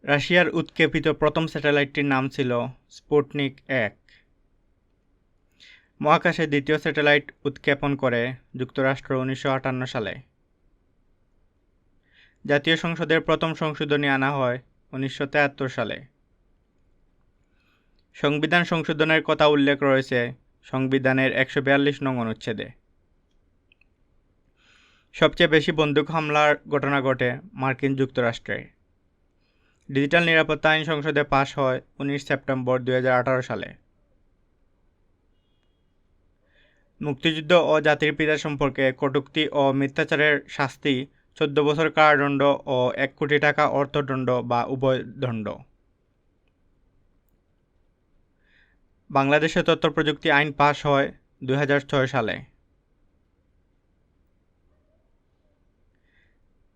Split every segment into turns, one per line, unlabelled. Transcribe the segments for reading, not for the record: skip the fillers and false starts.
রাশিয়ার উৎক্ষেপিত প্রথম স্যাটেলাইটটির নাম ছিল স্পুটনিক ১। মহাকাশে দ্বিতীয় স্যাটেলাইট উৎক্ষেপণ করে যুক্তরাষ্ট্র ১৯৫৮ সালে। জাতীয় সংসদের প্রথম সংশোধনী আনা হয় ১৯৭৩ সালে। সংবিধান সংশোধনের কথা উল্লেখ রয়েছে সংবিধানের ১৪২ নং অনুচ্ছেদে। সবচেয়ে বেশি বন্দুক হামলার ঘটনা ঘটে মার্কিন যুক্তরাষ্ট্রে। ডিজিটাল নিরাপত্তা আইন সংসদে পাশ হয় ১৯ সেপ্টেম্বর ২০১৮ সালে। মুক্তিযুদ্ধ ও জাতির পিতা সম্পর্কে কটূক্তি ও মিথ্যাচারের শাস্তি ১৪ বছর কারাদণ্ড ও ১ কোটি টাকা অর্থদণ্ড বা উভয় দণ্ড। বাংলাদেশে তথ্য প্রযুক্তি আইন পাশ হয় ২০০৬ সালে।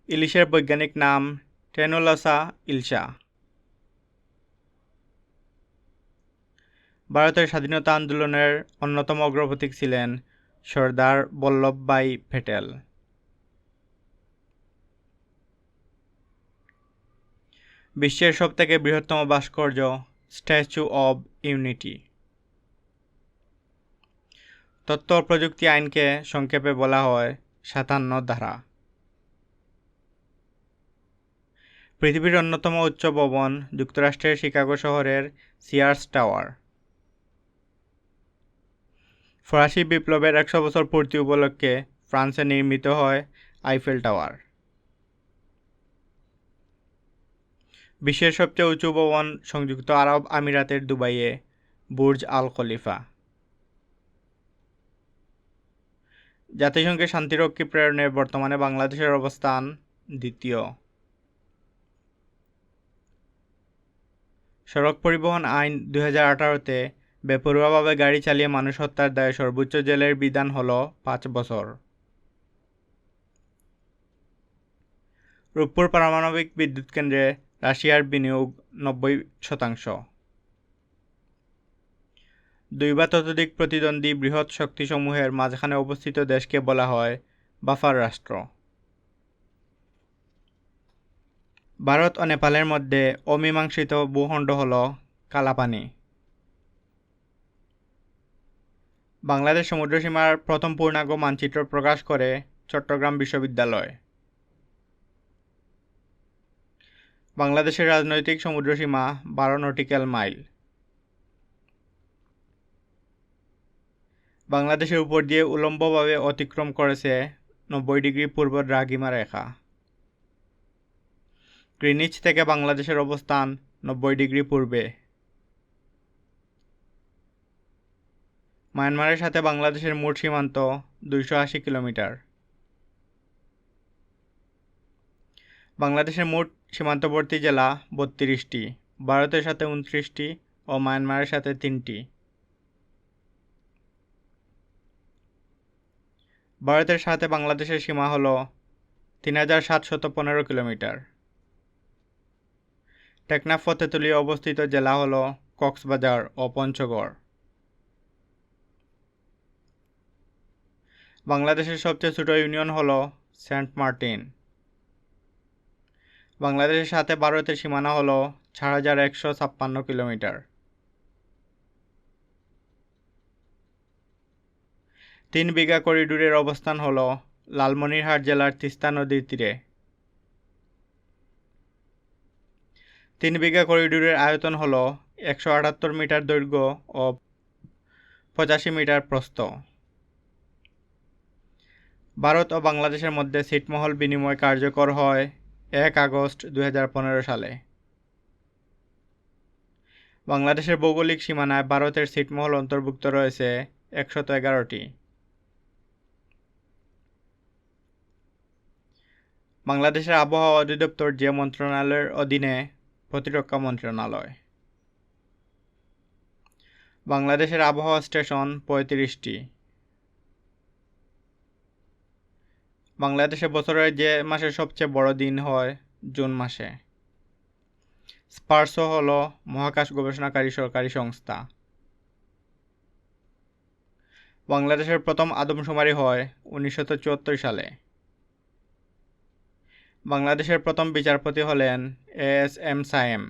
ইলিশের বৈজ্ঞানিক নাম টেনুলাসা ইলসা। ভারতের স্বাধীনতা আন্দোলনের অন্যতম অগ্রপথিক ছিলেন সর্দার বল্লভভাই প্যাটেল। বিশ্বের সবথেকে বৃহত্তম ভাস্কর্য স্ট্যাচু অব ইউনিটি। তথ্য প্রযুক্তি আইনকে সংক্ষেপে বলা হয় ৫৭ ধারা। পৃথিবীর অন্যতম উচ্চ ভবন যুক্তরাষ্ট্রের শিকাগো শহরের সিয়ার্স টাওয়ার। ফরাসি বিপ্লবের ১০০ বছর পূর্তি উপলক্ষে ফ্রান্সে নির্মিত হয় আইফেল টাওয়ার। বিশ্বের সবচেয়ে উঁচু ভবন সংযুক্ত আরব আমিরাতের দুবাইয়ে বুর্জ আল খলিফা। জাতিসংঘে শান্তিরক্ষী প্রেরণে বর্তমানে বাংলাদেশের অবস্থান দ্বিতীয়। সড়ক পরিবহন আইন ২০১৮-তে বেপরোয়াভাবে গাড়ি চালিয়ে মানুষ হত্যার দায়ে সর্বোচ্চ জেলের বিধান হল ৫ বছর। রূপপুর পারমাণবিক বিদ্যুৎ কেন্দ্রে রাশিয়ার বিনিয়োগ ৯০%। ২ বা ততোধিক প্রতিদ্বন্দ্বী বৃহৎ শক্তিসমূহের মাঝখানে অবস্থিত দেশকে বলা হয় বাফার রাষ্ট্র। ভারত ও নেপালের মধ্যে অমীমাংসিত ভূখণ্ড হল কালাপানি। বাংলাদেশ সমুদ্রসীমার প্রথম পূর্ণাঙ্গ মানচিত্র প্রকাশ করে চট্টগ্রাম বিশ্ববিদ্যালয়। বাংলাদেশের রাজনৈতিক সমুদ্রসীমা ১২ নটিক্যাল মাইল। বাংলাদেশের উপর দিয়ে উল্লম্বভাবে অতিক্রম করেছে ৯০ ডিগ্রি পূর্ব দ্রাঘিমা রেখা। গ্রিনিচ থেকে বাংলাদেশের অবস্থান ৯০ ডিগ্রি পূর্বে। মায়ানমারের সাথে বাংলাদেশের মোট সীমান্ত ২৮০ কিলোমিটার। বাংলাদেশের মোট সীমান্তবর্তী জেলা ৩২টি, ভারতের সাথে ২৯টি ও মায়ানমারের সাথে ৩টি। ভারতের সাথে বাংলাদেশের সীমা হল ৩৭১৫ কিলোমিটার। টেকনাফ ও তেঁতুলিয়া অবস্থিত জেলা হল কক্সবাজার ও পঞ্চগড়। বাংলাদেশের সবচেয়ে ছোট ইউনিয়ন হল সেন্ট মার্টিন। বাংলাদেশের সাথে ভারতের সীমানা হল ৪১৫৬ কিলোমিটার। ৩ বিঘা করিডোরের অবস্থান হল লালমনিরহাট জেলার তিস্তা নদীর তীরে। ৩ বিঘা করিডোরের আয়তন হল ১৭৮ মিটার দৈর্ঘ্য ও ৮৫ মিটার প্রস্থ। ভারত ও বাংলাদেশের মধ্যে ছিটমহল বিনিময় কার্যকর হয় ১ আগস্ট ২০১৫ সালে। বাংলাদেশের ভৌগোলিক সীমানায় ভারতের ছিটমহল অন্তর্ভুক্ত রয়েছে ১১১টি। বাংলাদেশের আবহাওয়া অধিদপ্তর যে মন্ত্রণালয়ের অধীনে প্রতিরক্ষা মন্ত্রণালয়। বাংলাদেশের আবহাওয়া স্টেশন ৩৫টি। বাংলাদেশে বছরের যে মাসে সবচেয়ে বড় দিন হয় জুন মাসে। স্পারসো হল মহাকাশ গবেষণাকারী সরকারি সংস্থা। বাংলাদেশের প্রথম আদমশুমারি হয় ১৯৭৪ সালে। বাংলাদেশের প্রথম বিচারপতি হলেন এস এম সায়েম।